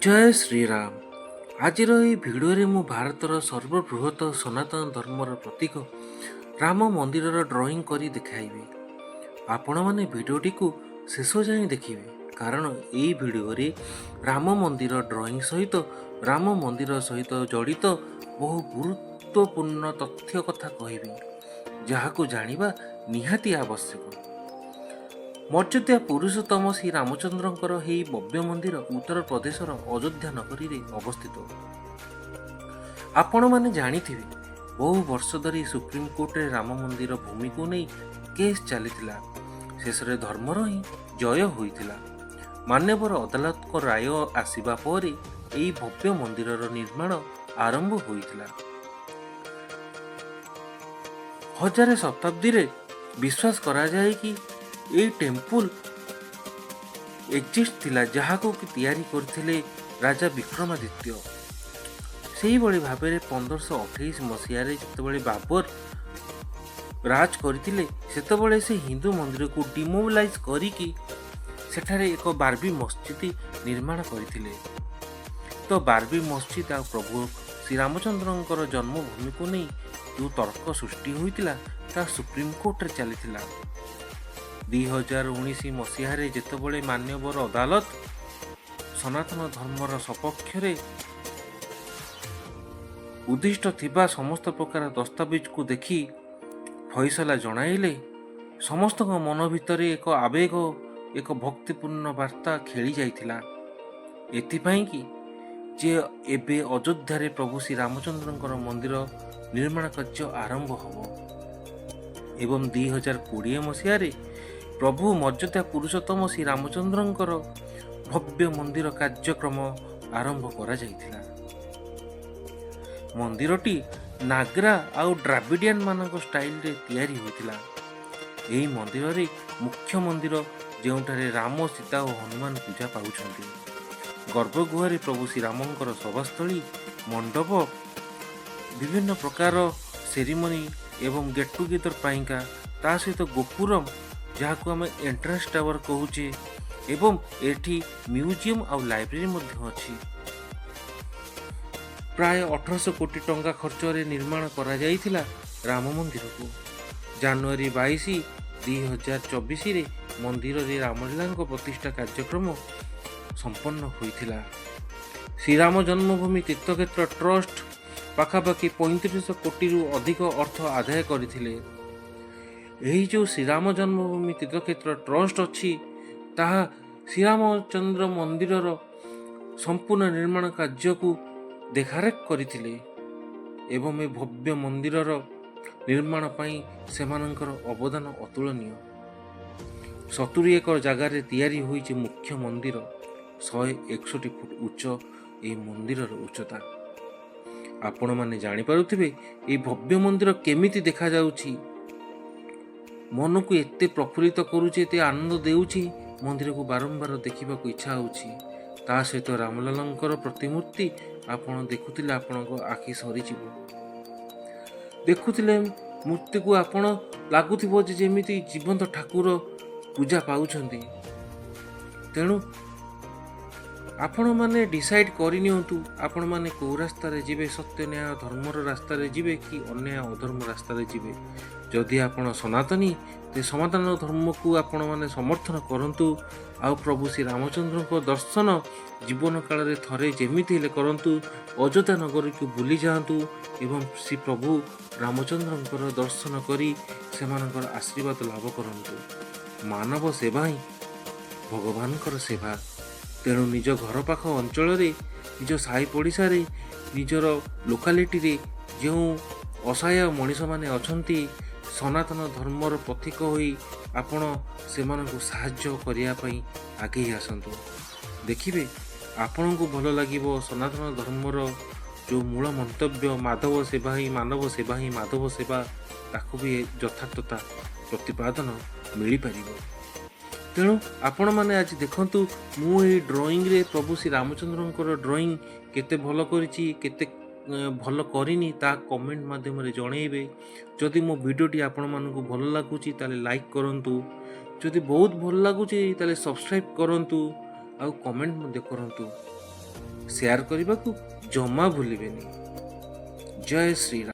जय श्रीराम। आज भिडियो मु भारतर सर्वबृहत सनातन धर्मर प्रतीक राम मंदिर ड्रॉइंग करी दिखाइबी। आपण माने भिडियोटी को शेष जाए देखिए, कारण यही भिडियो राम मंदिर ड्रॉइंग सहित राम मंदिर सहित जड़ित बहु गुरुत्वपूर्ण तथ्य कथा कहबी, जहाको जानिबा निहाती आवश्यक। मर्यादा पुरुषोत्तम श्री रामचंद्रंकर ଏହି ଭବ୍ୟ ମନ୍ଦିର ଉତ୍ତର ପ୍ରଦେଶର ଅଯୋଧ୍ୟା ନଗରୀରେ ଅବସ୍ଥିତ। ଆପଣମାନେ ଜାଣିଥିବେ, ବହୁ ବର୍ଷ ଧରି ସୁପ୍ରିମକୋର୍ଟରେ ରାମ ମନ୍ଦିର ଭୂମିକୁ ନେଇ କେସ୍ ଚାଲିଥିଲା। ଶେଷରେ ଧର୍ମର ହିଁ ଜୟ ହୋଇଥିଲା। ମାନ୍ୟବର ଅଦାଲତଙ୍କ ରାୟ ଆସିବା ପରେ ଏହି ଭବ୍ୟ ମନ୍ଦିରର ନିର୍ମାଣ ଆରମ୍ଭ ହୋଇଥିଲା। ହଜାର ଶତାବ୍ଦୀରେ ବିଶ୍ୱାସ କରାଯାଏ କି ଏହି ଟେମ୍ପୁଲ ଏକ୍ଜିଷ୍ଟ ଥିଲା, ଯାହାକୁ ତିଆରି କରିଥିଲେ ରାଜା ବିକ୍ରମାଦିତ୍ୟ। ସେହିଭଳି ଭାବରେ 1528 ମସିହାରେ ଯେତେବେଳେ ବାବର ରାଜ କରିଥିଲେ, ସେତେବେଳେ ସେ ହିନ୍ଦୁ ମନ୍ଦିରକୁ ଡିମୋବିଲାଇଜ କରିକି ସେଠାରେ ଏକ ବାର୍ବି ମସଜିଦ ନିର୍ମାଣ କରିଥିଲେ। ତ ବାର୍ବି ମସଜିଦ ଆଉ ପ୍ରଭୁ ଶ୍ରୀରାମଚନ୍ଦ୍ରଙ୍କର ଜନ୍ମଭୂମିକୁ ନେଇ ଯେଉଁ ତର୍କ ସୃଷ୍ଟି ହୋଇଥିଲା, ତାହା ସୁପ୍ରିମକୋର୍ଟରେ ଚାଲିଥିଲା। 2019 ମସିହାରେ ଯେତେବେଳେ ମାନ୍ୟବର ଅଦାଲତ ସନାତନ ଧର୍ମର ସପକ୍ଷରେ ଉଦ୍ଦିଷ୍ଟ ଥିବା ସମସ୍ତ ପ୍ରକାର ଦସ୍ତାବିଜକୁ ଦେଖି ଫଇସଲା ଜଣାଇଲେ, ସମସ୍ତଙ୍କ ମନ ଭିତରେ ଏକ ଆବେଗ, ଏକ ଭକ୍ତିପୂର୍ଣ୍ଣ ବାର୍ତ୍ତା ଖେଳି ଯାଇଥିଲା। ଏଥିପାଇଁ କି ଯେ ଏବେ ଅଯୋଧ୍ୟାରେ ପ୍ରଭୁ ଶ୍ରୀରାମଚନ୍ଦ୍ରଙ୍କର ମନ୍ଦିର ନିର୍ମାଣ କାର୍ଯ୍ୟ ଆରମ୍ଭ ହେବ ଏବଂ 2020 ମସିହାରେ ପ୍ରଭୁ ମର୍ଯ୍ୟାଦା ପୁରୁଷୋତ୍ତମ ଶ୍ରୀ ରାମଚନ୍ଦ୍ରଙ୍କର ଭବ୍ୟ ମନ୍ଦିର କାର୍ଯ୍ୟକ୍ରମ ଆରମ୍ଭ କରାଯାଇଥିଲା। ମନ୍ଦିରଟି ନାଗରା ଆଉ ଡ୍ରାବିଡିଆନ ମାନଙ୍କ ଷ୍ଟାଇଲରେ ତିଆରି ହୋଇଥିଲା। ଏହି ମନ୍ଦିରରେ ମୁଖ୍ୟ ମନ୍ଦିର, ଯେଉଁଠାରେ ରାମ, ସୀତା ଓ ହନୁମାନ ପୂଜା ପାଉଛନ୍ତି। ଗର୍ଭଗୃହରେ ପ୍ରଭୁ ଶ୍ରୀରାମଙ୍କର ସଭାସ୍ଥଳୀ, ମଣ୍ଡପ, ବିଭିନ୍ନ ପ୍ରକାର ସେରିମନି ଏବଂ ଗେଟ୍ ଟୁଗେଦର ପାଇଁକା, ତା ସହିତ ଗୋପୁରମ, ଯାହାକୁ ଆମେ ଏଣ୍ଟ୍ରାନ୍ସ ଟାୱାର କହୁଛେ, ଏବଂ ଏଠି ମ୍ୟୁଜିୟମ ଆଉ ଲାଇବ୍ରେରୀ ମଧ୍ୟ ଅଛି। ପ୍ରାୟ 1800 କୋଟି ଟଙ୍କା ଖର୍ଚ୍ଚରେ ନିର୍ମାଣ କରାଯାଇଥିଲା ରାମ ମନ୍ଦିରକୁ। ଜାନୁଆରୀ 22, 2024ରେ ମନ୍ଦିରରେ ରାମଲୀଳାଙ୍କ ପ୍ରତିଷ୍ଠା କାର୍ଯ୍ୟକ୍ରମ ସମ୍ପନ୍ନ ହୋଇଥିଲା। ଶ୍ରୀରାମ ଜନ୍ମଭୂମି ତୀର୍ଥକ୍ଷେତ୍ର ଟ୍ରଷ୍ଟ ପାଖାପାଖି 3500 କୋଟିରୁ ଅଧିକ ଅର୍ଥ ଆଦାୟ କରିଥିଲେ। ଏହି ଯେଉଁ ଶ୍ରୀରାମ ଜନ୍ମଭୂମି ତୀର୍ଥକ୍ଷେତ୍ର ଟ୍ରଷ୍ଟ ଅଛି, ତାହା ଶ୍ରୀରାମଚନ୍ଦ୍ର ମନ୍ଦିରର ସମ୍ପୂର୍ଣ୍ଣ ନିର୍ମାଣ କାର୍ଯ୍ୟକୁ ଦେଖାରେଖ କରିଥିଲେ ଏବଂ ଏ ଭବ୍ୟ ମନ୍ଦିରର ନିର୍ମାଣ ପାଇଁ ସେମାନଙ୍କର ଅବଦାନ ଅତୁଳନୀୟ। 70 ଏକର ଜାଗାରେ ତିଆରି ହୋଇଛି ମୁଖ୍ୟ ମନ୍ଦିର। 161 ଫୁଟ ଉଚ୍ଚ ଏହି ମନ୍ଦିରର ଉଚ୍ଚତା। ଆପଣମାନେ ଜାଣିପାରୁଥିବେ ଏହି ଭବ୍ୟ ମନ୍ଦିର କେମିତି ଦେଖାଯାଉଛି। ମନକୁ ଏତେ ପ୍ରଫୁଲ୍ଲିତ କରୁଛି, ଏତେ ଆନନ୍ଦ ଦେଉଛି, ମନ୍ଦିରକୁ ବାରମ୍ବାର ଦେଖିବାକୁ ଇଚ୍ଛା ହେଉଛି। ତା ସହିତ ରାମଲାଲାଙ୍କର ପ୍ରତିମୂର୍ତ୍ତି ଆପଣ ଦେଖୁଥିଲେ ଆପଣଙ୍କ ଆଖି ସରିଯିବ। ଦେଖୁଥିଲେ ମୂର୍ତ୍ତିକୁ ଆପଣ ଲାଗୁଥିବ ଯେ ଯେମିତି ଜୀବନ୍ତ ଠାକୁର ପୂଜା ପାଉଛନ୍ତି। ତେଣୁ ଆପଣମାନେ ଡିସାଇଡ୍ କରିନିଅନ୍ତୁ, ଆପଣମାନେ କେଉଁ ରାସ୍ତାରେ ଯିବେ, ସତ୍ୟ ନ୍ୟାୟ ଧର୍ମର ରାସ୍ତାରେ ଯିବେ କି ଅନ୍ୟାୟ ଅଧର୍ମ ରାସ୍ତାରେ ଯିବେ। ଯଦି ଆପଣ ସନାତନୀ, ତେବେ ସନାତନ ଧର୍ମକୁ ଆପଣମାନେ ସମର୍ଥନ କରନ୍ତୁ ଆଉ ପ୍ରଭୁ ଶ୍ରୀରାମଚନ୍ଦ୍ରଙ୍କ ଦର୍ଶନ ଜୀବନ କାଳରେ ଥରେ ଯେମିତି ହେଲେ କରନ୍ତୁ। ଅଯୋଧ୍ୟା ନଗରୀକୁ ବୁଲି ଯାଆନ୍ତୁ ଏବଂ ଶ୍ରୀ ପ୍ରଭୁ ରାମଚନ୍ଦ୍ରଙ୍କର ଦର୍ଶନ କରି ସେମାନଙ୍କର ଆଶୀର୍ବାଦ ଲାଭ କରନ୍ତୁ। ମାନବ ସେବା ହିଁ ଭଗବାନଙ୍କର ସେବା। ତେଣୁ ନିଜ ଘର ପାଖ ଅଞ୍ଚଳରେ, ନିଜ ସାହି ପଡ଼ିଶାରେ, ନିଜର ଲୋକାଲିଟିରେ ଯେଉଁ ଅସହାୟ ମଣିଷମାନେ ଅଛନ୍ତି, ସନାତନ ଧର୍ମର ପ୍ରତୀକ ହୋଇ ଆପଣ ସେମାନଙ୍କୁ ସାହାଯ୍ୟ କରିବା ପାଇଁ ଆଗେଇ ଆସନ୍ତୁ। ଦେଖିବେ ଆପଣଙ୍କୁ ଭଲ ଲାଗିବ। ସନାତନ ଧର୍ମର ଯେଉଁ ମୂଳ ମନ୍ତବ୍ୟ, ମାଧବ ସେବା ହିଁ ମାନବ ସେବା ହିଁ ମାଧବ ସେବା, ତାକୁ ବି ଯଥାର୍ଥତା ପ୍ରତିପାଦନ ମିଳିପାରିବ। ତେଣୁ ଆପଣମାନେ ଆଜି ଦେଖନ୍ତୁ, ମୁଁ ଏହି ଡ୍ରଇଂରେ ପ୍ରଭୁ ଶ୍ରୀରାମଚନ୍ଦ୍ରଙ୍କର ଡ୍ରଇଂ କେତେ ଭଲ କରିଛି, କେତେ ଭଲ କରିନି, ତା କମେଣ୍ଟ ମାଧ୍ୟମରେ ଜଣାଇବେ। ଯଦି ମୋ ଭିଡ଼ିଓଟି ଆପଣମାନଙ୍କୁ ଭଲ ଲାଗୁଛି ତାହେଲେ ଲାଇକ୍ କରନ୍ତୁ। ଯଦି ବହୁତ ଭଲ ଲାଗୁଛି ତାହେଲେ ସବସ୍କ୍ରାଇବ୍ କରନ୍ତୁ ଆଉ କମେଣ୍ଟ ମଧ୍ୟ କରନ୍ତୁ। ସେୟାର କରିବାକୁ ଜମା ଭୁଲିବେନି। ଜୟ ଶ୍ରୀରାମ।